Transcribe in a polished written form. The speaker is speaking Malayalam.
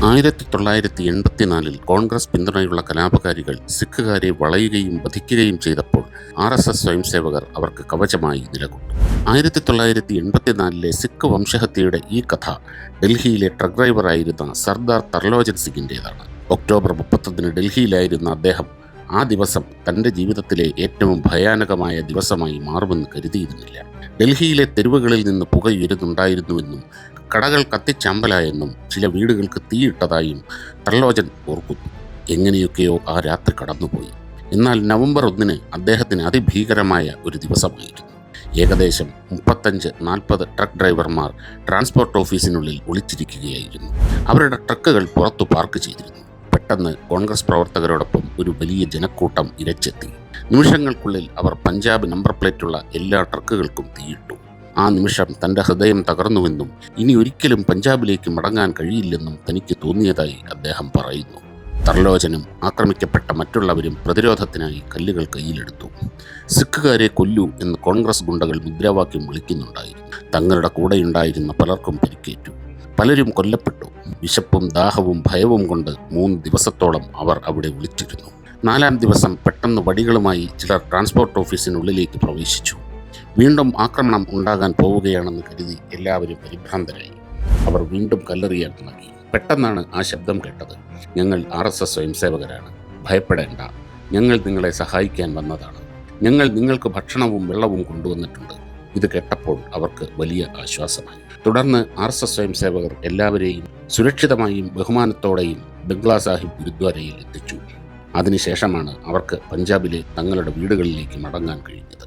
1984 കോൺഗ്രസ് പിന്തുണയുള്ള കലാപകാരികൾ സിഖുകാരെ വളയുകയും വധിക്കുകയും ചെയ്തപ്പോൾ RSS സ്വയംസേവകർ അവർക്ക് കവചമായി നിലകൊണ്ടു. 1984 സിഖ് വംശഹത്യയുടെ ഈ കഥ ഡൽഹിയിലെ ട്രക്ക് ഡ്രൈവറായിരുന്ന സർദാർ തർലോചൻ സിംഗിൻ്റേതാണ്. ഒക്ടോബർ 31 ഡൽഹിയിലായിരുന്ന അദ്ദേഹം ആ ദിവസം തൻ്റെ ജീവിതത്തിലെ ഏറ്റവും ഭയാനകമായ ദിവസമായി മാറുമെന്ന് കരുതിയിരുന്നില്ല. ഡൽഹിയിലെ തെരുവുകളിൽ നിന്ന് പുകയുയരുന്നുണ്ടായിരുന്നുവെന്നും കടകൾ കത്തിച്ചമ്പലായെന്നും ചില വീടുകൾക്ക് തീയിട്ടതായും തർലോചൻ ഓർക്കുന്നു. എങ്ങനെയൊക്കെയോ ആ രാത്രി കടന്നുപോയി. എന്നാൽ നവംബർ 1 അദ്ദേഹത്തിന് അതിഭീകരമായ ഒരു ദിവസമായിരുന്നു. ഏകദേശം 35-40 ട്രക്ക് ഡ്രൈവർമാർ ട്രാൻസ്പോർട്ട് ഓഫീസിനുള്ളിൽ ഒളിച്ചിരിക്കുകയായിരുന്നു. അവരുടെ ട്രക്കുകൾ പുറത്തു പാർക്ക് ചെയ്തിരുന്നു. പെട്ടെന്ന് കോൺഗ്രസ് പ്രവർത്തകരോടൊപ്പം ഒരു വലിയ ജനക്കൂട്ടം ഇരച്ചെത്തി. നിമിഷങ്ങൾക്കുള്ളിൽ അവർ പഞ്ചാബ് നമ്പർ പ്ലേറ്റുള്ള എല്ലാ ട്രക്കുകൾക്കും തീയിട്ടു. ആ നിമിഷം തൻ്റെ ഹൃദയം തകർന്നുവെന്നും ഇനി ഒരിക്കലും പഞ്ചാബിലേക്ക് മടങ്ങാൻ കഴിയില്ലെന്നും തനിക്ക് തോന്നിയതായി അദ്ദേഹം പറയുന്നു. തർലോചനും ആക്രമിക്കപ്പെട്ട മറ്റുള്ളവരും പ്രതിരോധത്തിനായി കല്ലുകൾ കയ്യിലെടുത്തു. സിഖുകാരെ കൊല്ലൂ എന്ന് കോൺഗ്രസ് ഗുണ്ടകൾ മുദ്രാവാക്യം വിളിക്കുന്നുണ്ടായിരുന്നു. തങ്ങളുടെ കൂടെയുണ്ടായിരുന്ന പലർക്കും പരിക്കേറ്റു. പലരും കൊല്ലപ്പെട്ടു. വിശപ്പും ദാഹവും ഭയവും കൊണ്ട് 3 ദിവസത്തോളം അവർ അവിടെ ഒളിച്ചിരുന്നു. 4-ാം ദിവസം പെട്ടെന്ന് വടികളുമായി ചിലർ ട്രാൻസ്പോർട്ട് ഓഫീസിനുള്ളിലേക്ക് പ്രവേശിച്ചു. വീണ്ടും ആക്രമണം ഉണ്ടാകാൻ പോവുകയാണെന്ന് കരുതി എല്ലാവരും പരിഭ്രാന്തരായി. അവർ വീണ്ടും കല്ലെറിയാൻ തുടങ്ങി. പെട്ടെന്നാണ് ആ ശബ്ദം കേട്ടത്. ഞങ്ങൾ RSS സ്വയംസേവകരാണ്, ഭയപ്പെടേണ്ട, ഞങ്ങൾ നിങ്ങളെ സഹായിക്കാൻ വന്നതാണ്, ഞങ്ങൾ നിങ്ങൾക്ക് ഭക്ഷണവും വെള്ളവും കൊണ്ടുവന്നിട്ടുണ്ട്. ഇത് കേട്ടപ്പോൾ അവർക്ക് വലിയ ആശ്വാസമായി. തുടർന്ന് RSS സ്വയംസേവകർ എല്ലാവരെയും സുരക്ഷിതമായും ബഹുമാനത്തോടെയും ബംഗ്ലാ സാഹിബ് ഗുരുദ്വാരയിൽ എത്തിച്ചു. അതിനുശേഷമാണ് അവർക്ക് പഞ്ചാബിലെ തങ്ങളുടെ വീടുകളിലേക്ക് മടങ്ങാൻ കഴിഞ്ഞത്.